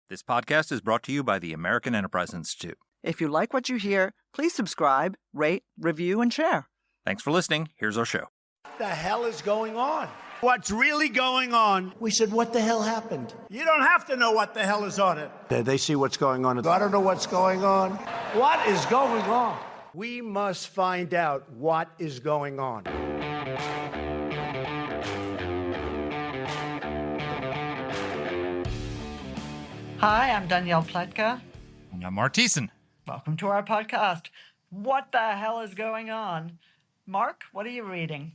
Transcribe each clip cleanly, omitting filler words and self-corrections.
This podcast is brought to you by the American Enterprise Institute. If you like what you hear, please subscribe, rate, review, and share. Thanks for listening. Here's our show. What the hell is going on? What's really going on? We said, what the hell happened? You don't have to know what the hell is on it. They see what's going on. I don't know what's going on. What is going on? We must find out what is going on. Hi, I'm Danielle Pletka. And I'm Mark Thiessen. Welcome to our podcast. What the hell is going on? Mark, what are you reading?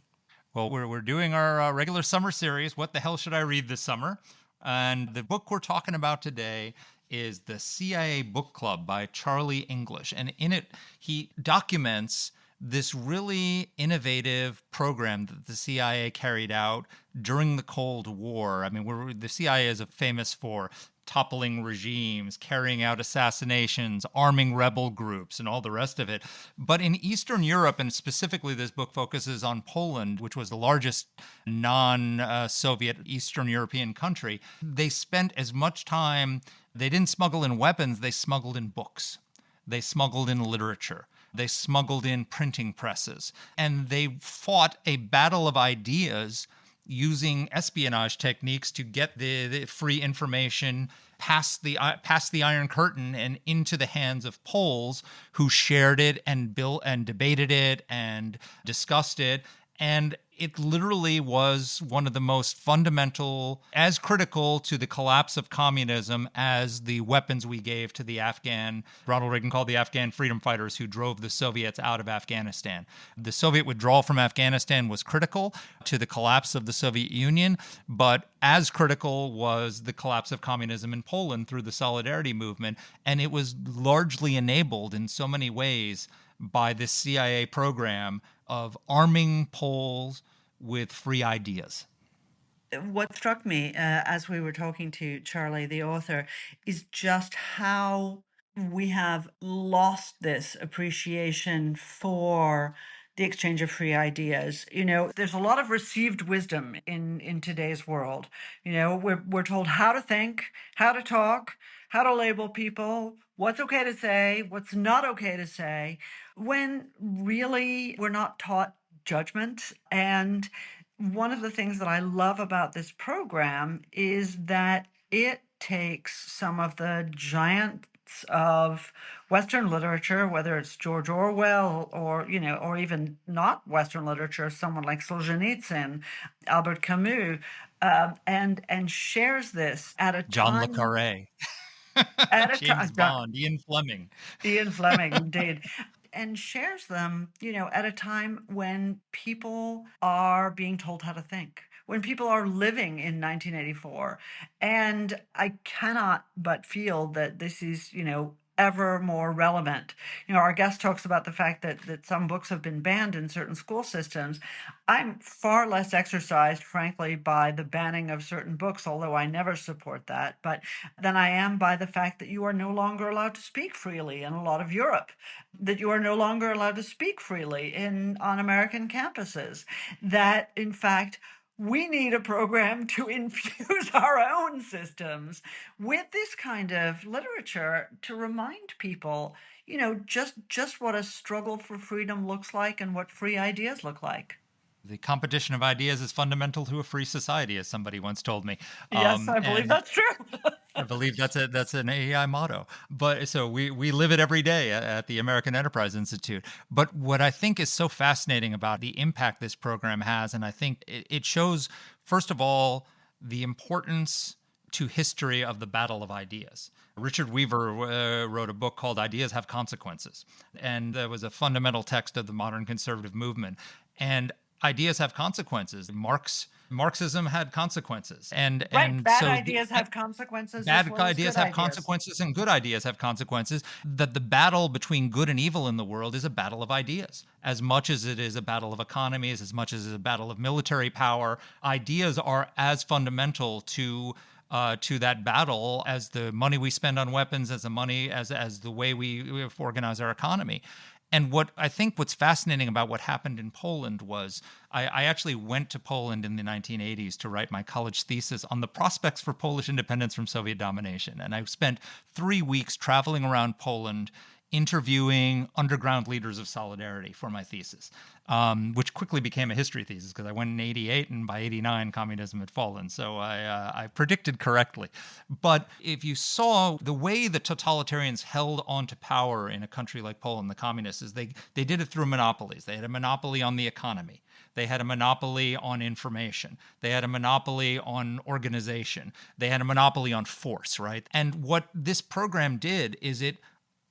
Well, we're doing our regular summer series, What the Hell Should I Read This Summer? And the book we're talking about today is The CIA Book Club by Charlie English. And in it, he documents this really innovative program that the CIA carried out during the Cold War. I mean, the CIA is famous for toppling regimes, carrying out assassinations, arming rebel groups, and all the rest of it. But in Eastern Europe, and specifically this book focuses on Poland, which was the largest non-Soviet Eastern European country, they spent as much time, they didn't smuggle in weapons, they smuggled in books. They smuggled in literature. They smuggled in printing presses. And they fought a battle of ideas using espionage techniques to get the free information past the Iron Curtain and into the hands of Poles who shared it and built and debated it and discussed it. And it literally was one of the most fundamental, as critical to the collapse of communism as the weapons we gave to the Ronald Reagan called the Afghan freedom fighters who drove the Soviets out of Afghanistan. The Soviet withdrawal from Afghanistan was critical to the collapse of the Soviet Union, but as critical was the collapse of communism in Poland through the Solidarity movement. And it was largely enabled in so many ways by this CIA program of arming Poles with free ideas. What struck me as we were talking to Charlie, the author, is just how we have lost this appreciation for the exchange of free ideas. You know, there's a lot of received wisdom in today's world. You know, we're told how to think, how to talk, how to label people, what's okay to say, what's not okay to say, when really we're not taught judgment. And one of the things that I love about this program is that it takes some of the giants of Western literature, whether it's George Orwell or, you know, or even not Western literature, someone like Solzhenitsyn, Albert Camus, and shares this at a John time. Le Carré. James Bond, Ian Fleming. Ian Fleming, indeed. And shares them, you know, at a time when people are being told how to think, when people are living in 1984. And I cannot but feel that this is, you know, ever more relevant. You know, our guest talks about the fact that some books have been banned in certain school systems. I'm far less exercised, frankly, by the banning of certain books, although I never support that, but than I am by the fact that you are no longer allowed to speak freely in a lot of Europe, that you are no longer allowed to speak freely on American campuses, that in fact we need a program to infuse our own systems with this kind of literature to remind people, you know, just what a struggle for freedom looks like and what free ideas look like. The competition of ideas is fundamental to a free society, as somebody once told me. Yes, I believe that's true. I believe that's an AEI motto. But so we live it every day at the American Enterprise Institute. But what I think is so fascinating about the impact this program has, and I think it shows, first of all, the importance to history of the battle of ideas. Richard Weaver wrote a book called Ideas Have Consequences, and that was a fundamental text of the modern conservative movement. And ideas have consequences. Marxism had consequences. And bad ideas have consequences. Bad ideas have consequences and good ideas have consequences. That the battle between good and evil in the world is a battle of ideas. As much as it is a battle of economies, as much as it is a battle of military power, ideas are as fundamental to that battle as the money we spend on weapons, as the way we organize our economy. And what's fascinating about what happened in Poland was I actually went to Poland in the 1980s to write my college thesis on the prospects for Polish independence from Soviet domination. And I spent 3 weeks traveling around Poland interviewing underground leaders of solidarity for my thesis, which quickly became a history thesis because I went in '88 and by '89 communism had fallen. So I predicted correctly. But if you saw the way the totalitarians held on to power in a country like Poland, the communists, is they did it through monopolies. They had a monopoly on the economy. They had a monopoly on information. They had a monopoly on organization. They had a monopoly on force, right? And what this program did is it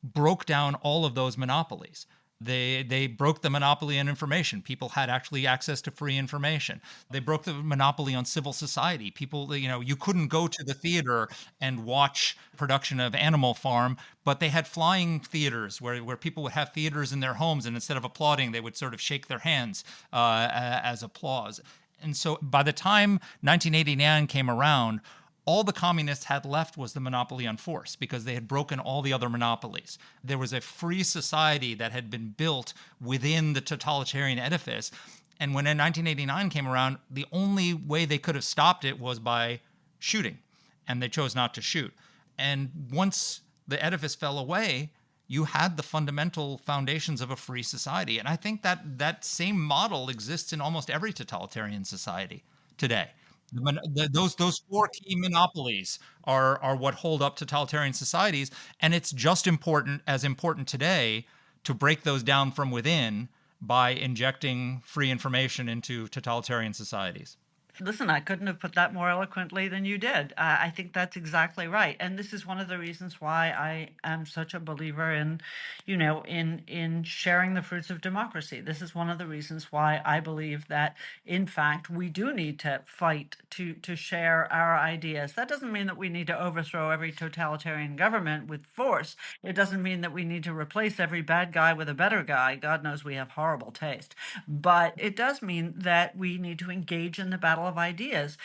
broke down all of those monopolies. They broke the monopoly on information. People had actually access to free information. They broke the monopoly on civil society. People, you couldn't go to the theater and watch production of Animal Farm, but they had flying theaters where people would have theaters in their homes, and instead of applauding, they would sort of shake their hands as applause. And so by the time 1989 came around, all the communists had left was the monopoly on force because they had broken all the other monopolies. There was a free society that had been built within the totalitarian edifice. And when 1989 came around, the only way they could have stopped it was by shooting. And they chose not to shoot. And once the edifice fell away, you had the fundamental foundations of a free society. And I think that same model exists in almost every totalitarian society today. Those four key monopolies are what hold up totalitarian societies, and it's just as important today to break those down from within by injecting free information into totalitarian societies. Listen, I couldn't have put that more eloquently than you did. I think that's exactly right. And this is one of the reasons why I am such a believer in, in sharing the fruits of democracy. This is one of the reasons why I believe that, in fact, we do need to fight to share our ideas. That doesn't mean that we need to overthrow every totalitarian government with force. It doesn't mean that we need to replace every bad guy with a better guy. God knows we have horrible taste. But it does mean that we need to engage in the battle of ideas.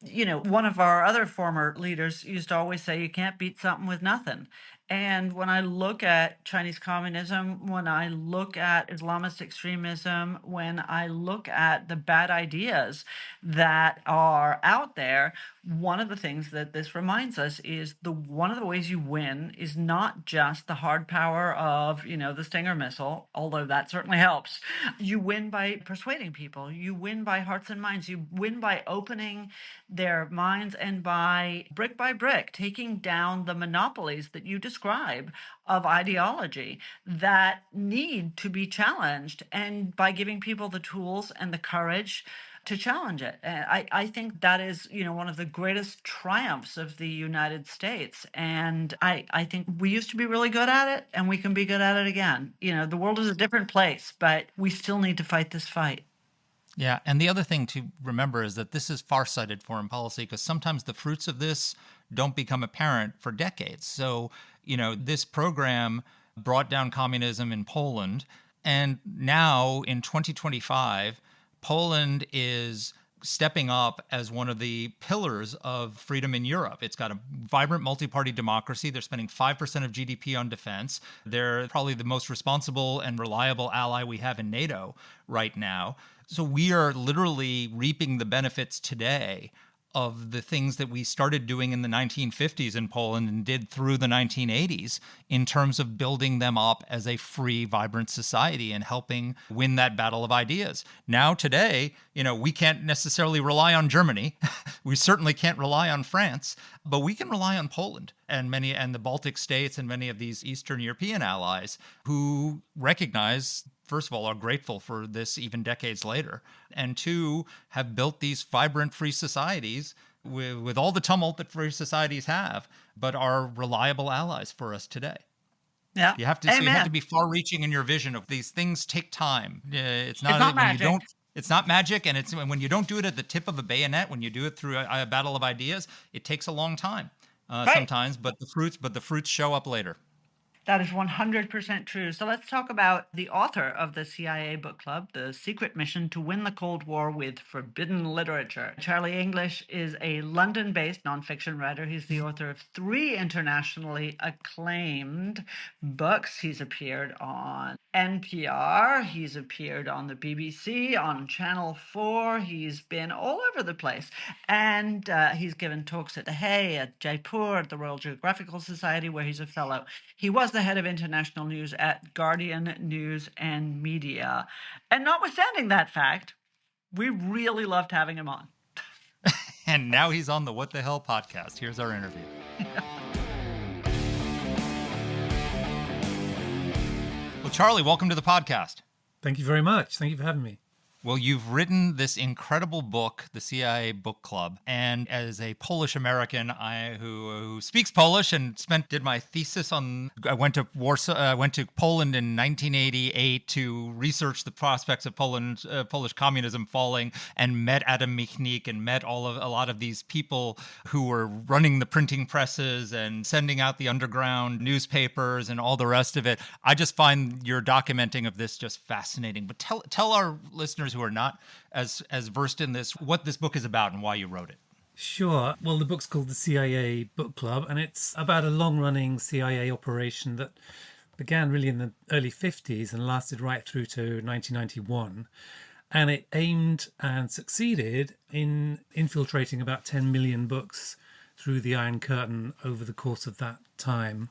One of our other former leaders used to always say, you can't beat something with nothing. And when I look at Chinese communism, when I look at Islamist extremism, when I look at the bad ideas that are out there, one of the things that this reminds us is one of the ways you win is not just the hard power of, the Stinger missile, although that certainly helps. You win by persuading people. You win by hearts and minds. You win by opening their minds and by brick taking down the monopolies that you describe of ideology that need to be challenged, and by giving people the tools and the courage to challenge it. I think that is, one of the greatest triumphs of the United States. And I think we used to be really good at it, and we can be good at it again. The world is a different place, but we still need to fight this fight. Yeah, and the other thing to remember is that this is far-sighted foreign policy because sometimes the fruits of this don't become apparent for decades. So, this program brought down communism in Poland, and now in 2025, Poland is stepping up as one of the pillars of freedom in Europe. It's got a vibrant multi-party democracy. They're spending 5% of GDP on defense. They're probably the most responsible and reliable ally we have in NATO right now. So we are literally reaping the benefits today of the things that we started doing in the 1950s in Poland and did through the 1980s in terms of building them up as a free, vibrant society and helping win that battle of ideas. Now, today, we can't necessarily rely on Germany. We certainly can't rely on France, but we can rely on Poland and the Baltic states and many of these Eastern European allies who recognize, first of all, are grateful for this even decades later, and two, have built these vibrant free societies with all the tumult that free societies have, but are reliable allies for us today. Yeah, you have to be far-reaching in your vision of these things. Take time. It's not magic. It's not magic, and it's when you don't do it at the tip of a bayonet. When you do it through a battle of ideas, it takes a long time sometimes, but the fruits show up later. That is 100% true. So let's talk about the author of the CIA book club, The Secret Mission to Win the Cold War with Forbidden Literature. Charlie English is a London-based nonfiction writer. He's the author of 3 internationally acclaimed books. He's appeared on NPR. He's appeared on the BBC, on Channel 4. He's been all over the place. And he's given talks at The Hay, at Jaipur, at the Royal Geographical Society, where he's a fellow. He was the head of international news at Guardian News and Media. And notwithstanding that fact, we really loved having him on. And now he's on the What the Hell podcast. Here's our interview. Well, Charlie, welcome to the podcast. Thank you very much. Thank you for having me. Well, you've written this incredible book, The CIA Book Club, and as a Polish American, who speaks Polish and did my thesis on. I went to Warsaw, went to Poland in 1988 to research the prospects of Polish communism falling, and met Adam Michnik and met a lot of these people who were running the printing presses and sending out the underground newspapers and all the rest of it. I just find your documenting of this just fascinating. But tell our listeners who are not as versed in this what this book is about and why you wrote it. Sure. Well, the book's called The CIA Book Club, and it's about a long-running CIA operation that began really in the early 50s and lasted right through to 1991. And it aimed and succeeded in infiltrating about 10 million books through the Iron Curtain over the course of that time,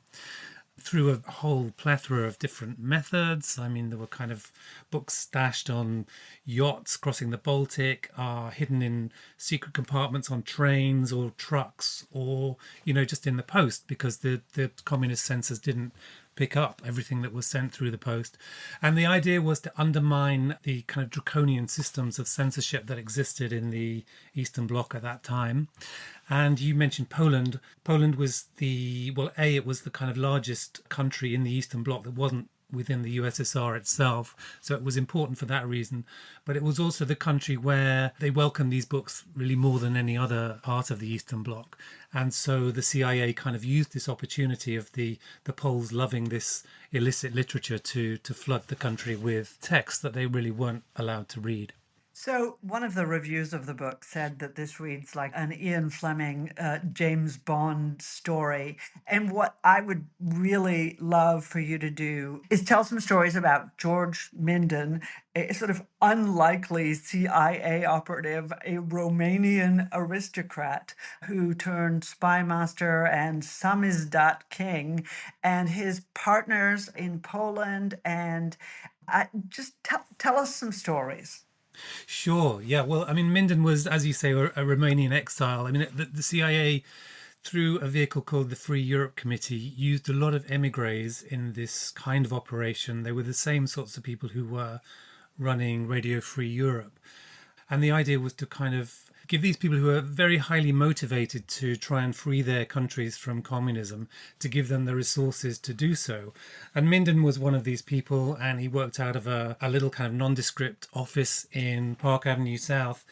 through a whole plethora of different methods. I mean, there were kind of books stashed on yachts crossing the Baltic, hidden in secret compartments on trains or trucks, or, just in the post, because the communist censors didn't pick up everything that was sent through the post. And the idea was to undermine the kind of draconian systems of censorship that existed in the Eastern Bloc at that time. And you mentioned Poland. Poland was it was the kind of largest country in the Eastern Bloc that wasn't within the USSR itself. So it was important for that reason. But it was also the country where they welcomed these books really more than any other part of the Eastern Bloc. And so the CIA kind of used this opportunity of the Poles loving this illicit literature to flood the country with texts that they really weren't allowed to read. So one of the reviews of the book said that this reads like an Ian Fleming, James Bond story. And what I would really love for you to do is tell some stories about George Minden, a sort of unlikely CIA operative, a Romanian aristocrat who turned spy master and samizdat king, and his partners in Poland. And just tell us some stories. Sure. Yeah. Well, I mean, Minden was, as you say, a Romanian exile. I mean, the CIA, through a vehicle called the Free Europe Committee, used a lot of emigres in this kind of operation. They were the same sorts of people who were running Radio Free Europe. And the idea was to kind of give these people who are very highly motivated to try and free their countries from communism, to give them the resources to do so. And Minden was one of these people, and he worked out of a little kind of nondescript office in Park Avenue South,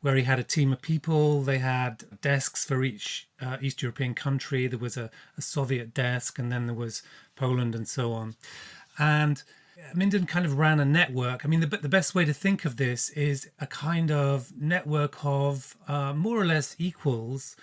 where he had a team of people. They had desks for each East European country. There was a Soviet desk, and then there was Poland and so on. And Minden kind of ran a network. I mean, the best way to think of this is a kind of network of more or less equals,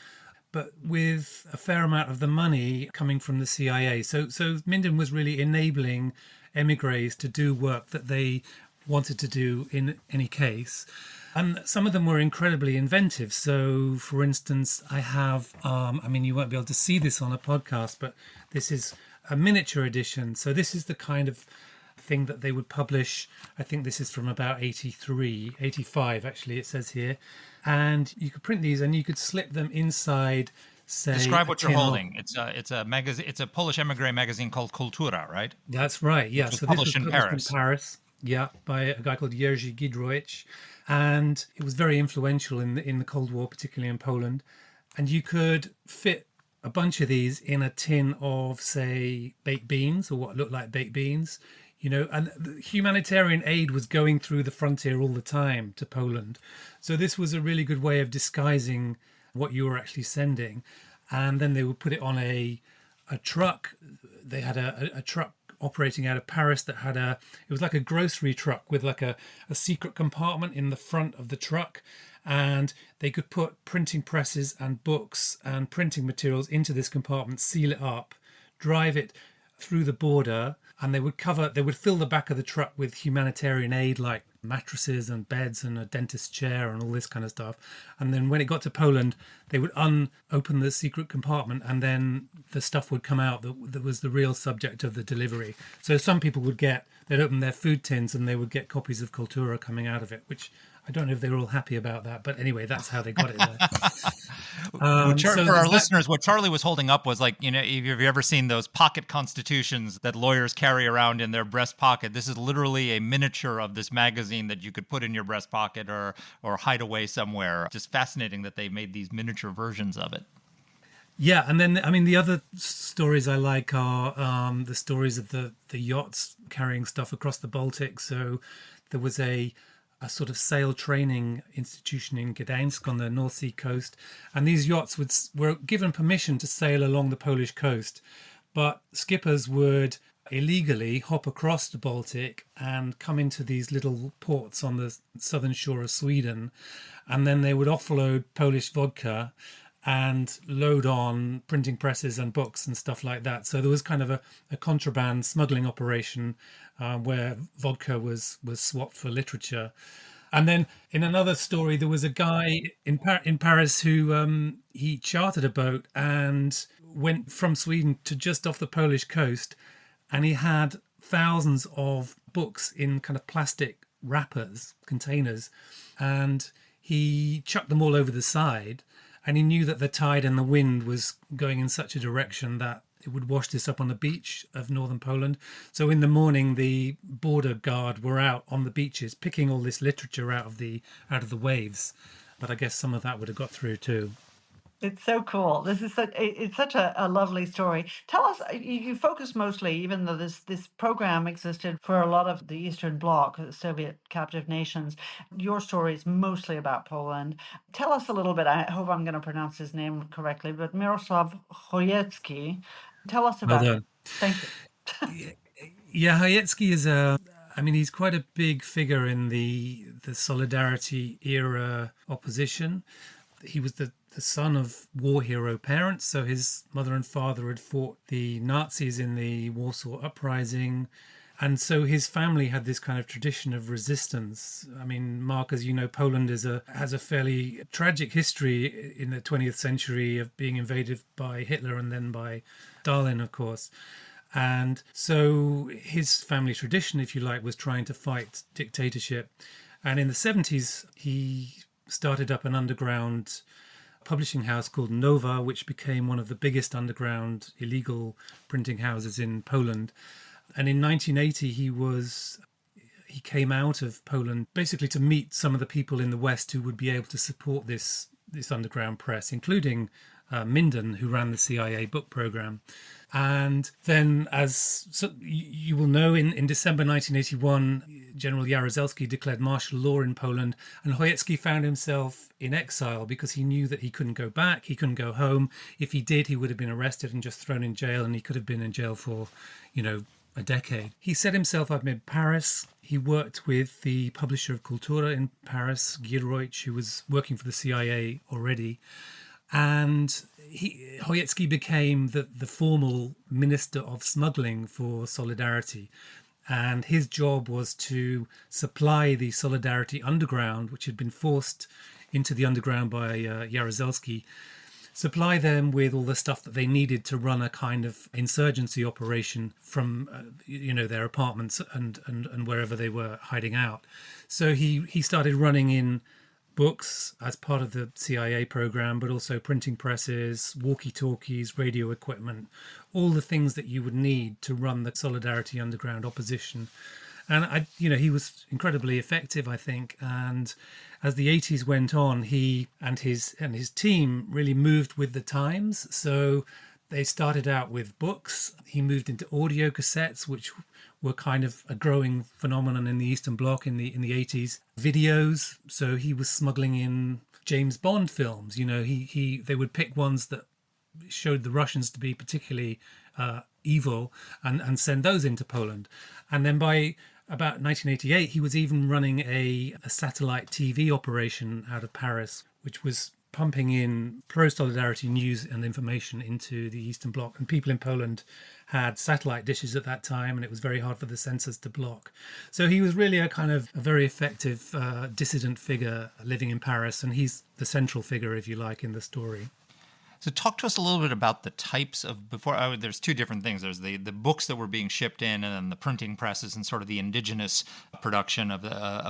but with a fair amount of the money coming from the CIA. So Minden was really enabling emigres to do work that they wanted to do in any case. And some of them were incredibly inventive. So, for instance, I have, you won't be able to see this on a podcast, but this is a miniature edition. So this is the kind of thing that they would publish. I think this is from about 85 actually, it says here. And you could print these and you could slip them inside, say, describe what you're holding. It's a magazine. It's a Polish emigre magazine called Kultura, right? That's right. Yeah. So this was published in Paris. Yeah, by a guy called Jerzy Gidroich, and it was very influential in the Cold War, particularly in Poland. And you could fit a bunch of these in a tin of, say, baked beans, or what looked like baked beans. And the humanitarian aid was going through the frontier all the time to Poland. So this was a really good way of disguising what you were actually sending. And then they would put it on a truck. They had a truck operating out of Paris that had it was like a grocery truck with like a secret compartment in the front of the truck. And they could put printing presses and books and printing materials into this compartment, seal it up, drive it through the border, and they would fill the back of the truck with humanitarian aid like mattresses and beds and a dentist chair and all this kind of stuff. And then when it got to Poland, they would open the secret compartment, and then the stuff would come out that was the real subject of the delivery. So some people they'd open their food tins and they would get copies of Kultura coming out of it, which I don't know if they were all happy about that, but anyway, that's how they got it there. For our listeners, what Charlie was holding up was like, if you've ever seen those pocket constitutions that lawyers carry around in their breast pocket, this is literally a miniature of this magazine that you could put in your breast pocket or hide away somewhere. Just fascinating that they made these miniature versions of it. Yeah, and then, I mean, the other stories I like are the stories of the yachts carrying stuff across the Baltic. So there was a sort of sail training institution in Gdańsk on the North Sea coast, and these yachts were given permission to sail along the Polish coast, but skippers would illegally hop across the Baltic and come into these little ports on the southern shore of Sweden, and then they would offload Polish vodka and load on printing presses and books and stuff like that. So there was kind of a contraband smuggling operation where vodka was swapped for literature. And then in another story, there was a guy in Paris who he chartered a boat and went from Sweden to just off the Polish coast, and he had thousands of books in kind of plastic wrappers, containers, and he chucked them all over the side. And he knew that the tide and the wind was going in such a direction that it would wash this up on the beach of northern Poland. So in the morning, the border guard were out on the beaches picking all this literature out of the waves. But I guess some of that would have got through too. It's so cool. It's such a lovely story. Tell us, you focus mostly, even though this program existed for a lot of the Eastern Bloc, the Soviet captive nations, your story is mostly about Poland. Tell us a little bit, I hope I'm going to pronounce his name correctly, but Miroslav Chojecki, tell us about him. Thank you. Yeah, Chojecki he's quite a big figure in the Solidarity era opposition. He was the son of war hero parents, so his mother and father had fought the Nazis in the Warsaw Uprising, and so his family had this kind of tradition of resistance. I mean, Mark, as you know, Poland has a fairly tragic history in the 20th century of being invaded by Hitler and then by Stalin, of course. And so his family tradition, if you like, was trying to fight dictatorship. And in the 70s, he started up an underground publishing house called Nova, which became one of the biggest underground illegal printing houses in Poland. And in 1980, he came out of Poland basically to meet some of the people in the West who would be able to support this underground press, including Minden, who ran the CIA book program. And then, you will know, in December 1981, General Jaruzelski declared martial law in Poland, and Chojecki found himself in exile because he knew that he couldn't go back, he couldn't go home. If he did, he would have been arrested and just thrown in jail, and he could have been in jail for, a decade. He set himself up in Paris. He worked with the publisher of Kultura in Paris, Gilroych, who was working for the CIA already. And Chojecki became the formal minister of smuggling for Solidarity. And his job was to supply the Solidarity underground, which had been forced into the underground by Jaruzelski, supply them with all the stuff that they needed to run a kind of insurgency operation from their apartments and wherever they were hiding out. So he started running in books as part of the CIA program, but also printing presses, walkie-talkies, radio equipment, all the things that you would need to run the Solidarity Underground opposition. And he was incredibly effective, I think. And as the 80s went on, he and his team really moved with the times. So they started out with books. He moved into audio cassettes, which were kind of a growing phenomenon in the Eastern Bloc in the 80s. Videos. So he was smuggling in James Bond films. They would pick ones that showed the Russians to be particularly evil and send those into Poland. And then by about 1988, he was even running a satellite TV operation out of Paris, which was pumping in pro-solidarity news and information into the Eastern Bloc. And people in Poland had satellite dishes at that time, and it was very hard for the censors to block. So he was really a kind of a very effective dissident figure living in Paris, and he's the central figure, if you like, in the story. So talk to us a little bit about the types of there's two different things. There's the books that were being shipped in, and then the printing presses and sort of the indigenous production of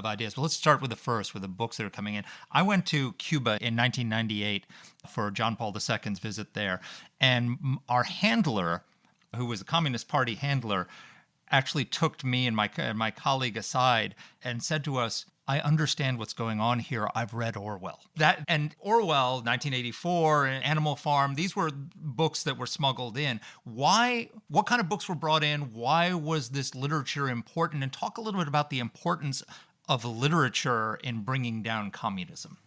ideas. But let's start with the first, with the books that are coming in. I went to Cuba in 1998 for John Paul II's visit there, and our handler, who was a Communist Party handler, actually took me and my colleague aside and said to us, I understand what's going on here. I've read Orwell. And Orwell, 1984, and Animal Farm, these were books that were smuggled in. Why? What kind of books were brought in? Why was this literature important? And talk a little bit about the importance of literature in bringing down communism.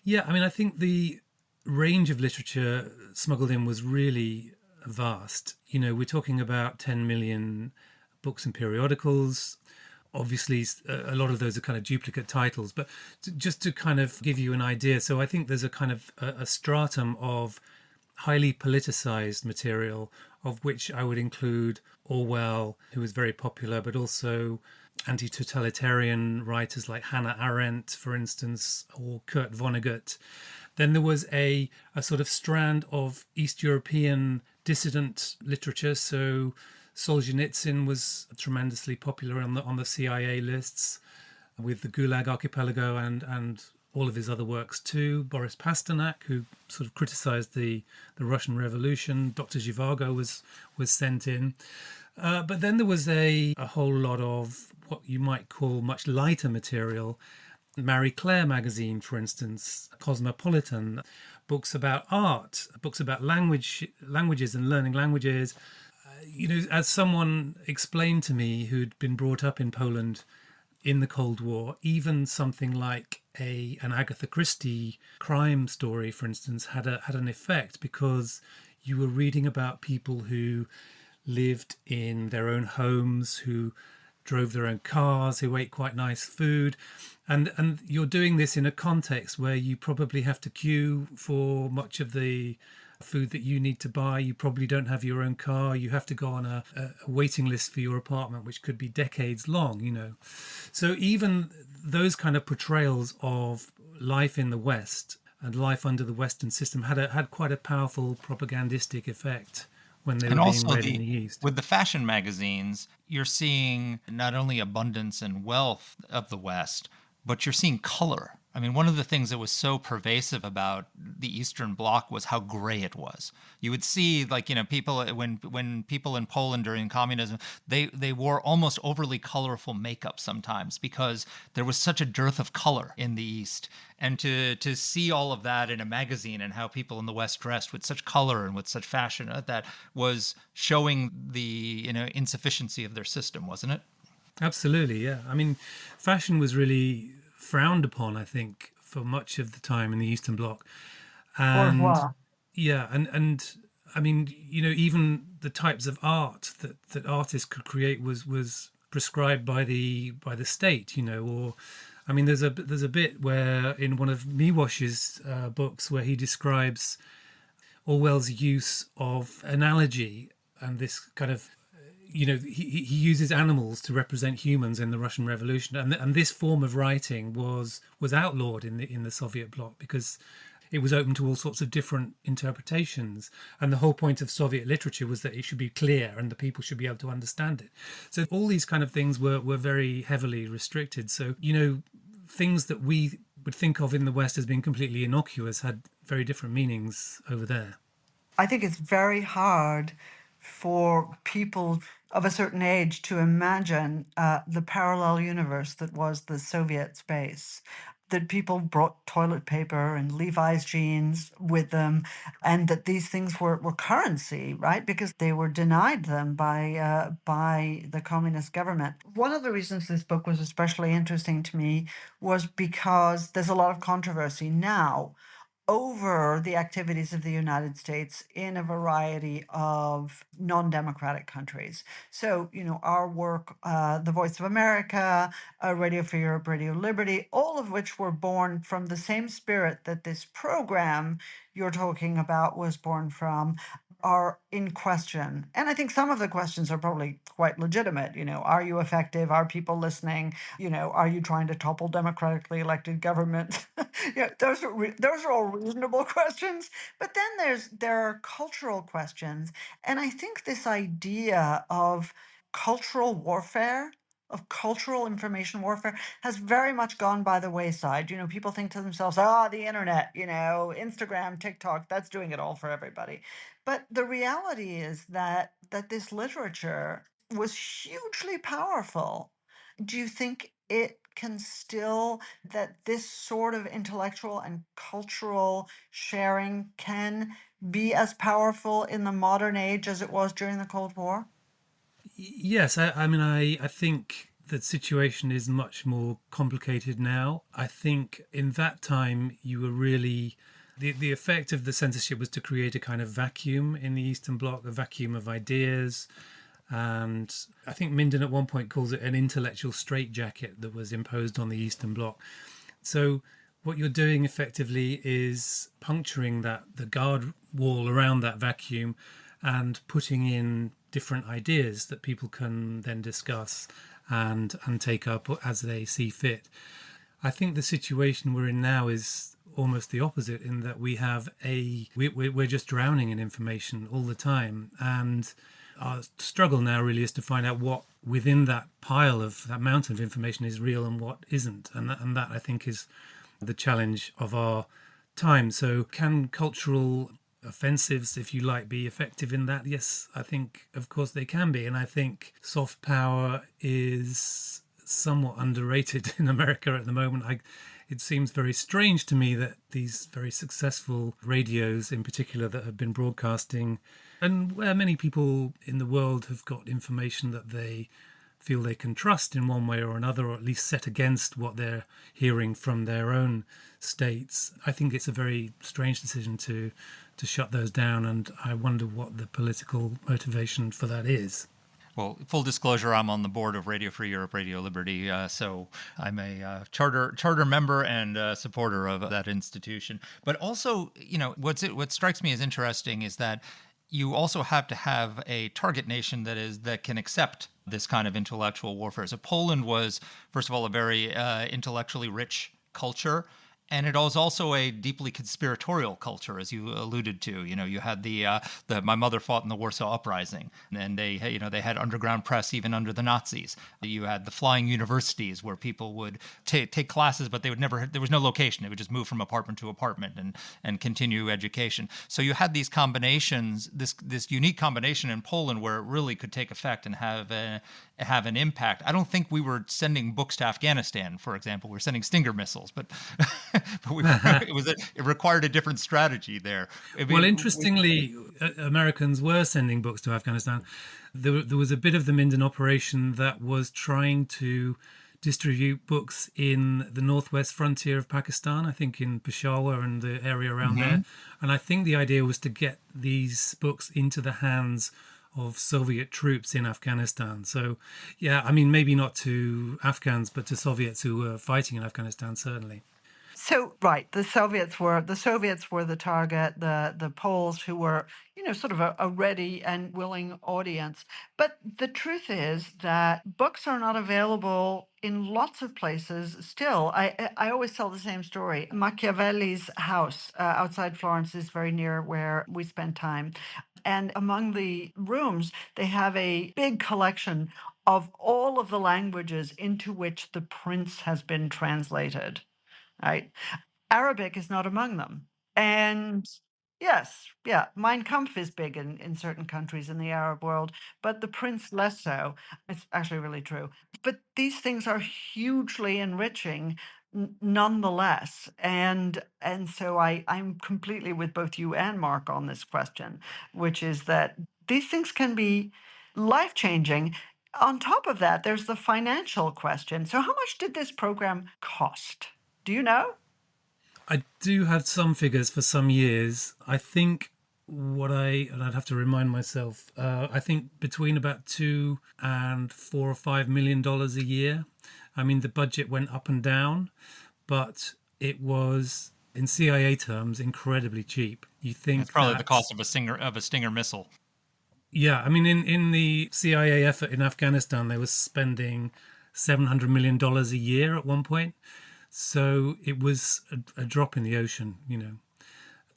Yeah, I mean, I think the range of literature smuggled in was really vast. You know, we're talking about 10 million books and periodicals. Obviously, a lot of those are kind of duplicate titles, but just to kind of give you an idea. So I think there's a kind of a stratum of highly politicized material, of which I would include Orwell, who was very popular, but also anti-totalitarian writers like Hannah Arendt, for instance, or Kurt Vonnegut. Then there was a sort of strand of East European dissident literature. So Solzhenitsyn was tremendously popular on the CIA lists, with the Gulag Archipelago and all of his other works too. Boris Pasternak, who sort of criticized the Russian Revolution. Dr. Zhivago was sent in. But then there was a whole lot of what you might call much lighter material. Marie Claire magazine, for instance, Cosmopolitan, books about art, books about languages and learning languages. You know, as someone explained to me who'd been brought up in Poland in the Cold War, even something like an Agatha Christie crime story, for instance, had an effect, because you were reading about people who lived in their own homes, who drove their own cars, who ate quite nice food. And you're doing this in a context where you probably have to queue for much of the food that you need to buy. You probably don't have your own car. You have to go on a waiting list for your apartment, which could be decades long, you know. So even those kind of portrayals of life in the West and life under the Western system had quite a powerful propagandistic effect when they were being read in the East. With the fashion magazines, you're seeing not only abundance and wealth of the West, but you're seeing color. I mean, one of the things that was so pervasive about the Eastern Bloc was how gray it was. You would see, like, you know, people when people in Poland during communism, they wore almost overly colorful makeup sometimes because there was such a dearth of color in the East. And to see all of that in a magazine and how people in the West dressed with such color and with such fashion, that was showing the, you know, insufficiency of their system, wasn't it? Absolutely, yeah. I mean, fashion was really frowned upon, I think, for much of the time in the Eastern Bloc. And yeah, and I mean, you know, even the types of art that artists could create was prescribed by the state, you know. Or I mean, there's a bit where in one of Miłosz's books where he describes Orwell's use of analogy and this kind of, you know, he uses animals to represent humans in the Russian Revolution, and this form of writing was outlawed in the Soviet bloc because it was open to all sorts of different interpretations. And the whole point of Soviet literature was that it should be clear and the people should be able to understand it. So all these kind of things were very heavily restricted. So, you know, things that we would think of in the West as being completely innocuous had very different meanings over there. I think it's very hard for people of a certain age to imagine the parallel universe that was the Soviet space, that people brought toilet paper and Levi's jeans with them, and that these things were currency, right? Because they were denied them by the communist government. One of the reasons this book was especially interesting to me was because there's a lot of controversy now over the activities of the United States in a variety of non-democratic countries. So, our work, The Voice of America, Radio Free Europe, Radio Liberty, all of which were born from the same spirit that this program you're talking about was born from, are in question. And I think some of the questions are probably quite legitimate. Are you effective? Are people listening? Are you trying to topple democratically elected government? Those are all reasonable questions. But then there are cultural questions, and I think this idea of cultural warfare, of cultural information warfare, has very much gone by the wayside. People think to themselves, the internet, Instagram, TikTok, that's doing it all for everybody. But the reality is that this literature was hugely powerful. Do you think it can still, that this sort of intellectual and cultural sharing can be as powerful in the modern age as it was during the Cold War? Yes, I think the situation is much more complicated now. I think in that time you were really the effect of the censorship was to create a kind of vacuum in the Eastern Bloc, a vacuum of ideas. And I think Minden at one point calls it an intellectual straitjacket that was imposed on the Eastern Bloc. So what you're doing effectively is puncturing the guard wall around that vacuum and putting in different ideas that people can then discuss and take up as they see fit. I think the situation we're in now is almost the opposite, in that we're just drowning in information all the time, and our struggle now really is to find out what within that pile of that mountain of information is real and what isn't, and that I think is the challenge of our time. So can cultural offensives, if you like, be effective in that? Yes, I think of course they can be, and I think soft power is somewhat underrated in America at the moment. It seems very strange to me that these very successful radios in particular that have been broadcasting, and where many people in the world have got information that they feel they can trust in one way or another, or at least set against what they're hearing from their own states. I think it's a very strange decision to shut those down, and I wonder what the political motivation for that is. Well, full disclosure, I'm on the board of Radio Free Europe, Radio Liberty, so I'm a charter member and supporter of that institution. But also, what strikes me as interesting is that you also have to have a target nation that can accept this kind of intellectual warfare. So Poland was, first of all, a very intellectually rich culture. And it was also a deeply conspiratorial culture, as you alluded to. You had the my mother fought in the Warsaw Uprising, and they had underground press even under the Nazis. You had the flying universities where people would take classes, but they would never. There was no location. They would just move from apartment to apartment and continue education. So you had these combinations, this unique combination in Poland where it really could take effect and have an impact. I don't think we were sending books to Afghanistan, for example. We were sending Stinger missiles, but it required a different strategy there. Well, interestingly, Americans were sending books to Afghanistan. There was a bit of the Minden operation that was trying to distribute books in the northwest frontier of Pakistan, I think in Peshawar and the area around there. And I think the idea was to get these books into the hands of Soviet troops in Afghanistan. So, yeah, I mean, maybe not to Afghans, but to Soviets who were fighting in Afghanistan, certainly. So, right, the Soviets were the target, the Poles who were, sort of a ready and willing audience. But the truth is that books are not available in lots of places still. I always tell the same story. Machiavelli's house outside Florence is very near where we spend time. And among the rooms, they have a big collection of all of the languages into which the Prince has been translated. Right? Arabic is not among them. And yes, yeah, Mein Kampf is big in certain countries in the Arab world, but the Prince less so. It's actually really true. But these things are hugely enriching nonetheless. And so I'm completely with both you and Mark on this question, which is that these things can be life-changing. On top of that, there's the financial question. So how much did this program cost? Do you know? I do have some figures for some years. I think and I'd have to remind myself, I think between about $2 and $4 or $5 million a year. I mean, the budget went up and down, but it was, in CIA terms, incredibly cheap. You It's think probably the that, cost of a Stinger missile. yeah, I mean, in the CIA effort in Afghanistan, they were spending $700 million a year at one point. So it was a drop in the ocean, you know.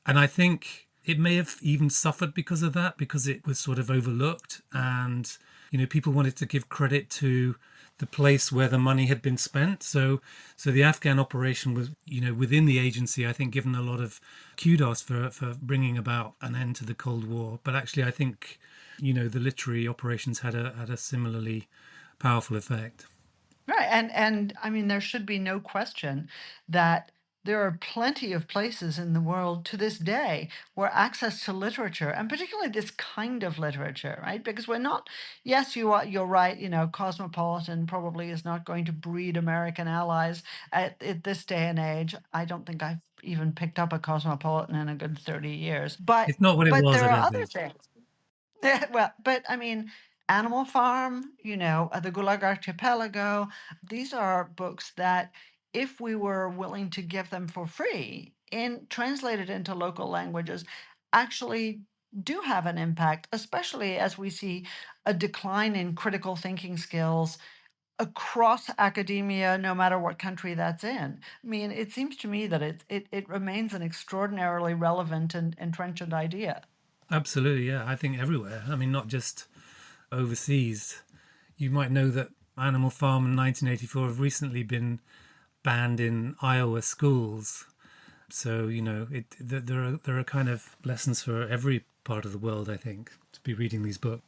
And I think it may have even suffered because of that, because it was sort of overlooked. And, you know, people wanted to give credit to the place where the money had been spent. So the Afghan operation was, you know, within the agency, I think, given a lot of kudos for bringing about an end to the Cold War. But actually, I think, you know, the literary operations had a similarly powerful effect. Right. And I mean, there should be no question that there are plenty of places in the world to this day where access to literature, and particularly this kind of literature, right? Because we're not, yes, you're right, you know, Cosmopolitan probably is not going to breed American allies at this day and age. I don't think I've even picked up a Cosmopolitan in a good 30 years. But It's not what it was, there I are don't other think. things. Well, but I mean, Animal Farm, you know, the Gulag Archipelago, these are books that if we were willing to give them for free and translated into local languages, actually do have an impact, especially as we see a decline in critical thinking skills across academia, no matter what country that's in. I mean, it seems to me that it remains an extraordinarily relevant and trenchant idea. Absolutely, yeah. I think everywhere. I mean, not just overseas. You might know that Animal Farm in 1984 have recently been banned in Iowa schools. So you know, there are kind of lessons for every part of the world. I think to be reading these books.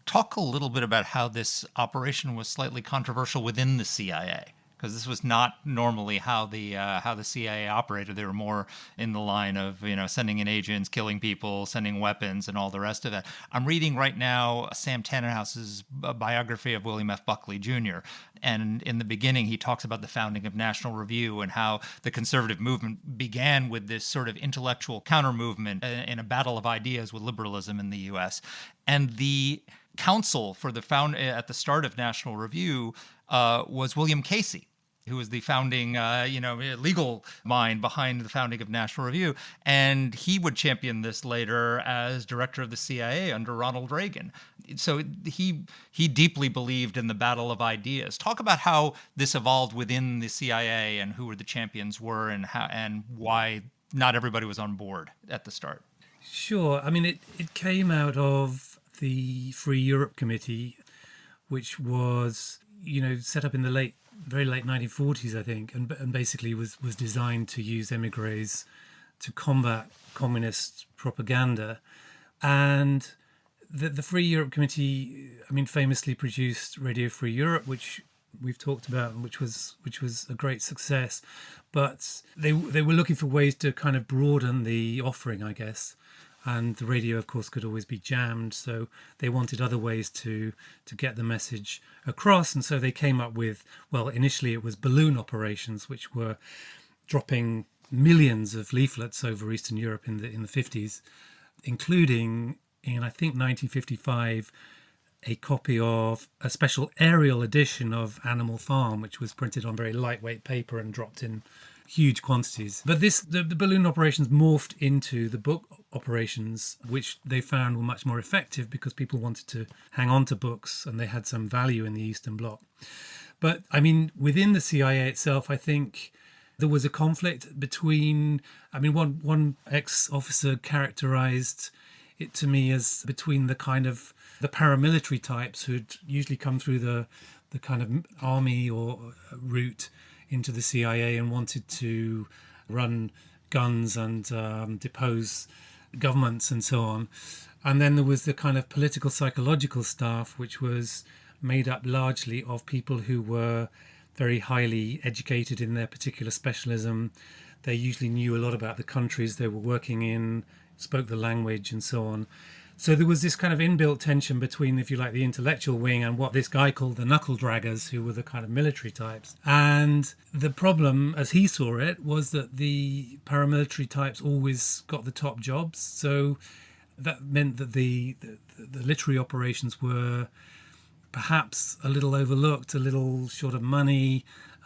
Talk a little bit about how this operation was slightly controversial within the CIA, because this was not normally how the CIA operated. They were more in the line of, you know, sending in agents, killing people, sending weapons, and all the rest of that. I'm reading right now Sam Tannenhouse's biography of William F. Buckley Jr. And in the beginning, he talks about the founding of National Review and how the conservative movement began with this sort of intellectual counter movement in a battle of ideas with liberalism in the U.S. And the counsel for the at the start of National Review was William Casey, who was the founding, legal mind behind the founding of National Review. And he would champion this later as director of the CIA under Ronald Reagan. So he deeply believed in the battle of ideas. Talk about how this evolved within the CIA and who the champions were and why not everybody was on board at the start. Sure. I mean, it came out of the Free Europe Committee, which was, you know, set up in the very late 1940s, I think, and basically was designed to use émigrés to combat communist propaganda. And the Free Europe Committee, I mean, famously produced Radio Free Europe, which we've talked about, and which was a great success. But they were looking for ways to kind of broaden the offering, I guess. And the radio, of course, could always be jammed, so they wanted other ways to get the message across. And so they came up with, well, initially it was balloon operations, which were dropping millions of leaflets over Eastern Europe in the 50s, including in, I think, 1955, a copy of a special aerial edition of Animal Farm, which was printed on very lightweight paper and dropped in huge quantities. But the balloon operations morphed into the book operations, which they found were much more effective because people wanted to hang on to books and they had some value in the Eastern Bloc. But I mean, within the CIA itself, I think there was a conflict between, I mean, one ex-officer characterized it to me as between the kind of the paramilitary types who'd usually come through the kind of army or route into the CIA and wanted to run guns and depose governments and so on. And then there was the kind of political psychological staff, which was made up largely of people who were very highly educated in their particular specialism. They usually knew a lot about the countries they were working in, spoke the language and so on. So there was this kind of inbuilt tension between, if you like, the intellectual wing and what this guy called the knuckle draggers, who were the kind of military types. And the problem, as he saw it, was that the paramilitary types always got the top jobs. So that meant that the literary operations were perhaps a little overlooked, a little short of money,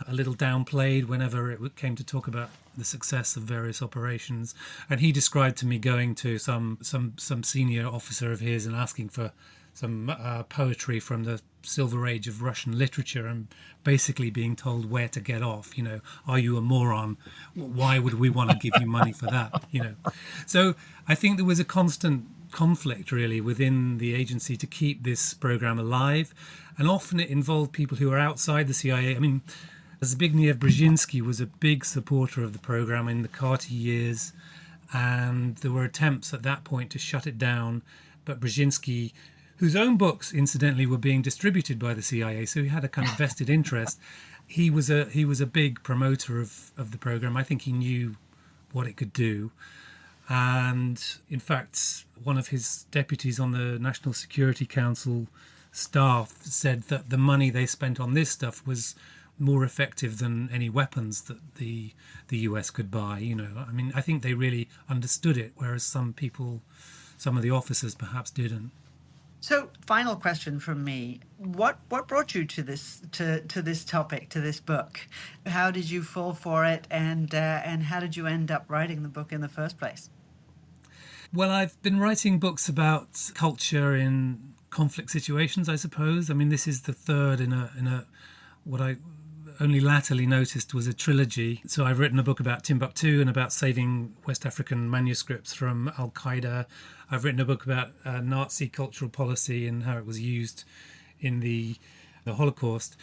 a little downplayed whenever it came to talk about the success of various operations. And he described to me going to some senior officer of his and asking for some poetry from the Silver Age of Russian literature, and basically being told where to get off. Are you a moron? Why would we want to give you money for that? So I think there was a constant conflict really within the agency to keep this program alive, and often it involved people who were outside the CIA. I mean, Zbigniew Brzezinski was a big supporter of the program in the Carter years, and there were attempts at that point to shut it down, but Brzezinski, whose own books incidentally were being distributed by the CIA, so he had a kind of vested interest. He was a big promoter of the program. I think he knew what it could do. And in fact, one of his deputies on the National Security Council staff said that the money they spent on this stuff was more effective than any weapons that the US could buy. I mean, I think they really understood it, whereas some of the officers perhaps didn't. So, final question from me: What brought you to this this topic, to this book? How did you fall for it, and how did you end up writing the book in the first place? Well, I've been writing books about culture in conflict situations, I suppose. I mean, this is the third in a what I only latterly noticed was a trilogy. So I've written a book about Timbuktu and about saving West African manuscripts from Al-Qaeda. I've written a book about Nazi cultural policy and how it was used in the Holocaust.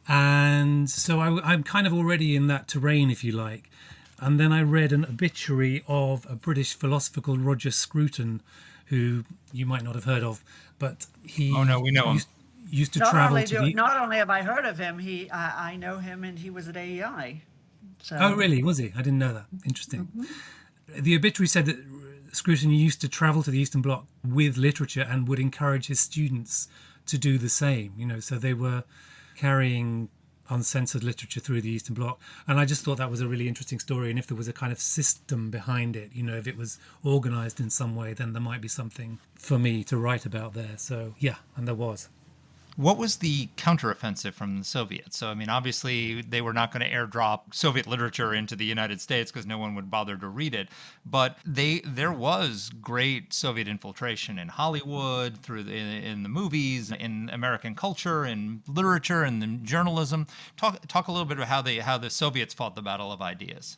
And so I'm kind of already in that terrain, if you like. And then I read an obituary of a British philosopher called Roger Scruton, who you might not have heard of, but he... Oh, no, we know him. Used to travel to Not only have I heard of him, I know him, and he was at AEI. So. Oh, really? Was he? I didn't know that. Interesting. Mm-hmm. The obituary said that Scruton used to travel to the Eastern Bloc with literature and would encourage his students to do the same. So they were carrying uncensored literature through the Eastern Bloc. And I just thought that was a really interesting story. And if there was a kind of system behind it, if it was organized in some way, then there might be something for me to write about there. So, yeah, and there was. What was the counteroffensive from the Soviets? So, I mean, obviously, they were not going to airdrop Soviet literature into the United States because no one would bother to read it. But there was great Soviet infiltration in Hollywood, in the movies, in American culture, in literature, and in journalism. Talk a little bit about how the Soviets fought the battle of ideas.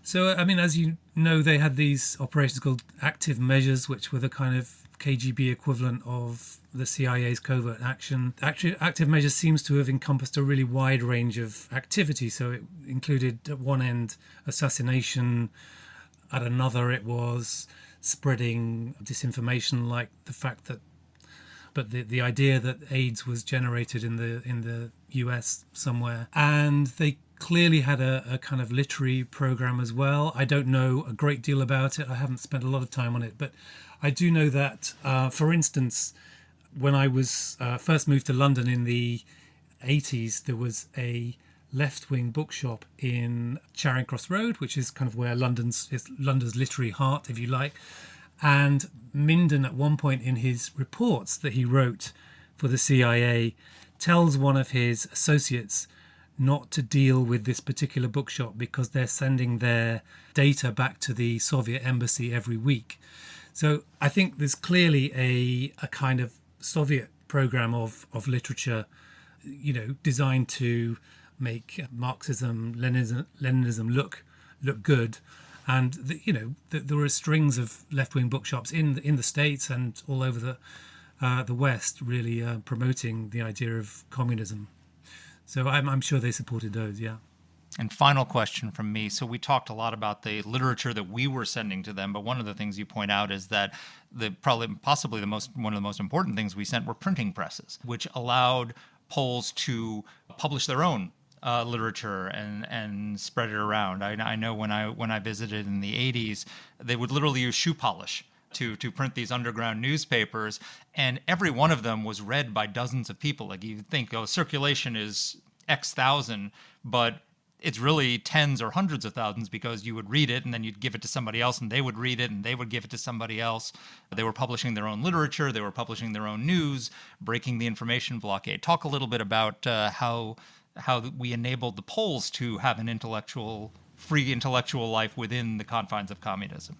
So, I mean, as you know, they had these operations called active measures, which were the kind of KGB equivalent of the CIA's covert action. Active measures seems to have encompassed a really wide range of activity. So it included, at one end, assassination. At another, it was spreading disinformation, like the fact that, but the idea that AIDS was generated in the US somewhere. And they clearly had a kind of literary program as well. I don't know a great deal about it. I haven't spent a lot of time on it, but I do know that, for instance, when I was first moved to London in the 80s, there was a left-wing bookshop in Charing Cross Road, which is kind of where London's literary heart, if you like. And Minden, at one point in his reports that he wrote for the CIA, tells one of his associates not to deal with this particular bookshop because they're sending their data back to the Soviet embassy every week. So I think there's clearly a kind of Soviet program of literature, designed to make Marxism, Leninism look good. And there were strings of left-wing bookshops in the States and all over the West, really promoting the idea of communism. So I'm sure they supported those, yeah. And final question from me. So we talked a lot about the literature that we were sending to them, but one of the things you point out is that possibly one of the most important things we sent were printing presses, which allowed Poles to publish their own literature and spread it around. I know when I visited in the 80s, they would literally use shoe polish to print these underground newspapers, and every one of them was read by dozens of people. Like, you think, oh, circulation is X thousand, but it's really tens or hundreds of thousands, because you would read it and then you'd give it to somebody else and they would read it and they would give it to somebody else. They were publishing their own literature, they were publishing their own news, breaking the information blockade. Talk a little bit about how we enabled the Poles to have an free intellectual life within the confines of communism.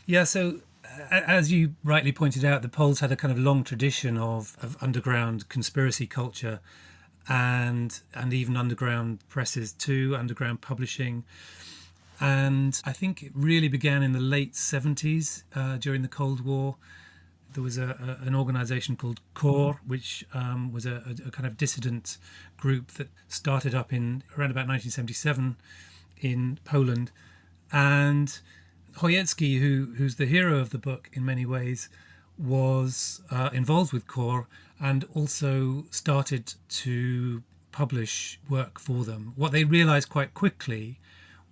Yeah, so as you rightly pointed out, the Poles had a kind of long tradition of underground conspiracy culture, and even underground presses too, underground publishing. And I think it really began in the late 70s during the Cold War. There was an organization called CORE, which was a kind of dissident group that started up in around about 1977 in Poland. And Chojecki, who's the hero of the book in many ways, was involved with CORE and also started to publish work for them. What they realized quite quickly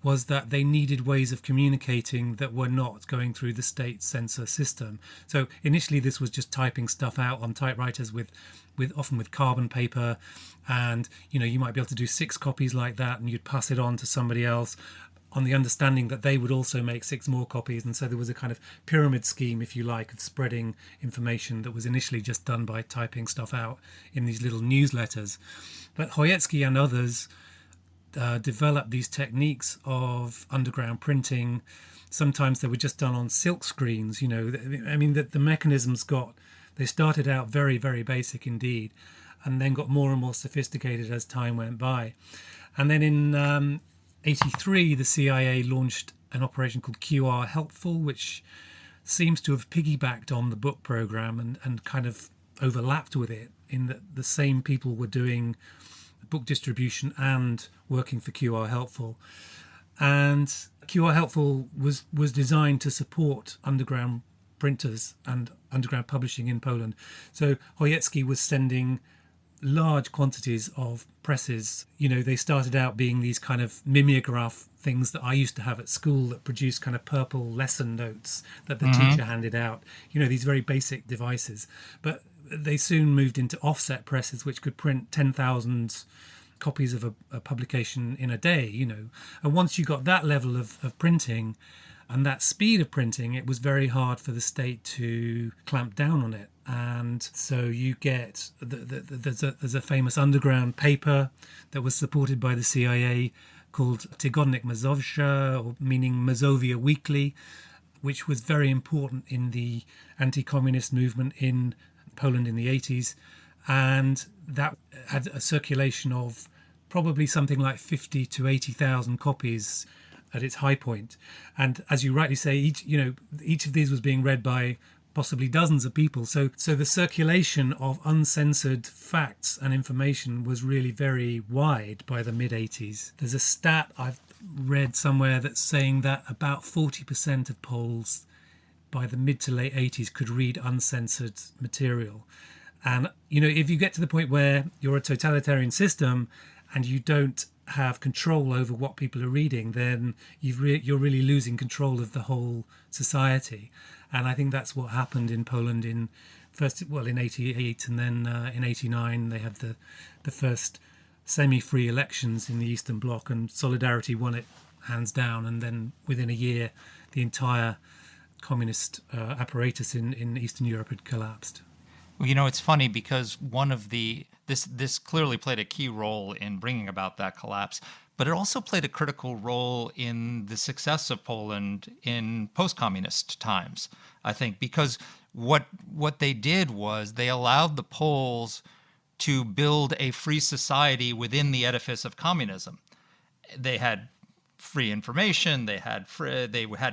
was that they needed ways of communicating that were not going through the state censor system. So initially this was just typing stuff out on typewriters with often with carbon paper, and you might be able to do 6 copies like that and you'd pass it on to somebody else on the understanding that they would also make 6 more copies. And so there was a kind of pyramid scheme, if you like, of spreading information that was initially just done by typing stuff out in these little newsletters. But Chojecki and others developed these techniques of underground printing. Sometimes they were just done on silk screens. I mean, the mechanisms they started out very, very basic indeed, and then got more and more sophisticated as time went by. And then in 1983, the CIA launched an operation called QR Helpful, which seems to have piggybacked on the book program and kind of overlapped with it, in that the same people were doing book distribution and working for QR Helpful. And QR Helpful was designed to support underground printers and underground publishing in Poland. So Chojecki was sending large quantities of presses. They started out being these kind of mimeograph things that I used to have at school that produced kind of purple lesson notes that the teacher handed out. These very basic devices. But they soon moved into offset presses, which could print 10,000 copies of a publication in a day. And once you got that level of printing and that speed of printing, it was very hard for the state to clamp down on it. And so you get there's a famous underground paper that was supported by the CIA called Tygodnik Mazowsza, or meaning Mazovia Weekly, which was very important in the anti-communist movement in Poland in the 80s. And that had a circulation of probably something like 50 to 80,000 copies at its high point. And as you rightly say, each of these was being read by possibly dozens of people. So the circulation of uncensored facts and information was really very wide by the mid-80s. There's a stat I've read somewhere that's saying that about 40% of Poles by the mid to late 80s could read uncensored material. And, if you get to the point where you're a totalitarian system and you don't have control over what people are reading, then you're really losing control of the whole society. And I think that's what happened in Poland in 88, and then in 89 they had the first semi-free elections in the Eastern Bloc, and Solidarity won it hands down. And then within a year, the entire communist apparatus in Eastern Europe had collapsed. Well, it's funny because this clearly played a key role in bringing about that collapse, but it also played a critical role in the success of Poland in post-communist times, I think, because what they did was they allowed the Poles to build a free society within the edifice of communism. They had free information, they had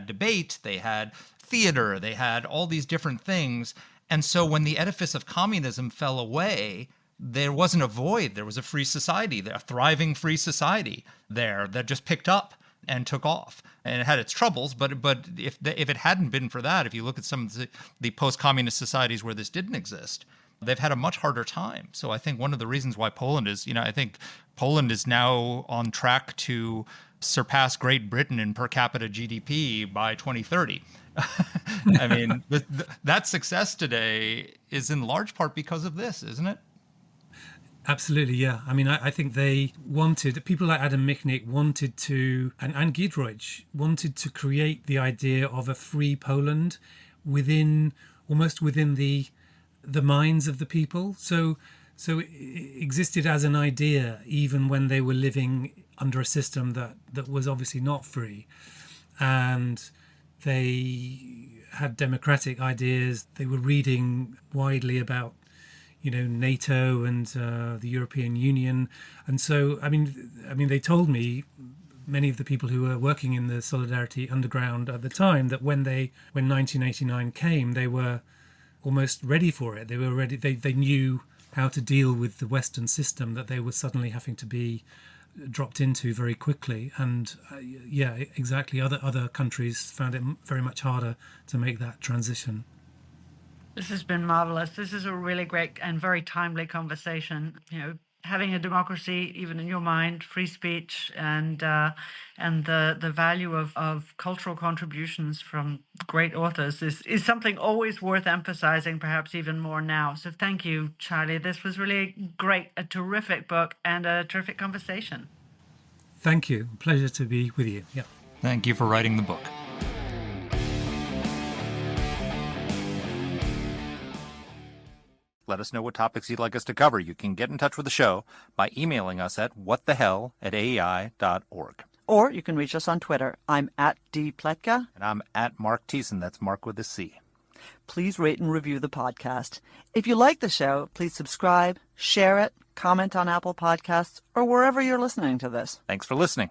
debate, they had theater, they had all these different things. And so when the edifice of communism fell away, there wasn't a void. There was a free society, a thriving free society there that just picked up and took off. And it had its troubles, but if it hadn't been for that, if you look at some of the post-communist societies where this didn't exist, they've had a much harder time. So I think one of the reasons why Poland is, I think Poland is now on track to surpass Great Britain in per capita GDP by 2030. I mean, that success today is in large part because of this, isn't it? Absolutely, yeah. I mean, I think they wanted, people like Adam Michnik wanted to, and Giedroyc wanted to create the idea of a free Poland almost within the minds of the people. So it existed as an idea even when they were living under a system that was obviously not free. And they had democratic ideas. They were reading widely about NATO and the European Union. And so, I mean, they told me, many of the people who were working in the Solidarity Underground at the time, that when 1989 came, they were almost ready for it. They were ready. They knew how to deal with the Western system that they were suddenly having to be dropped into very quickly. And yeah, exactly. Other countries found it very much harder to make that transition. This has been marvelous. This is a really great and very timely conversation. Having a democracy, even in your mind, free speech, and the value of cultural contributions from great authors is something always worth emphasizing, perhaps even more now. So thank you, Charlie. This was really great, a terrific book and a terrific conversation. Thank you. Pleasure to be with you. Yeah. Thank you for writing the book. Let us know what topics you'd like us to cover. You can get in touch with the show by emailing us at whatthehell@aei.org. Or you can reach us on Twitter. I'm at @dpletka. And I'm at Mark Thiessen. That's Mark with a C. Please rate and review the podcast. If you like the show, please subscribe, share it, comment on Apple Podcasts, or wherever you're listening to this. Thanks for listening.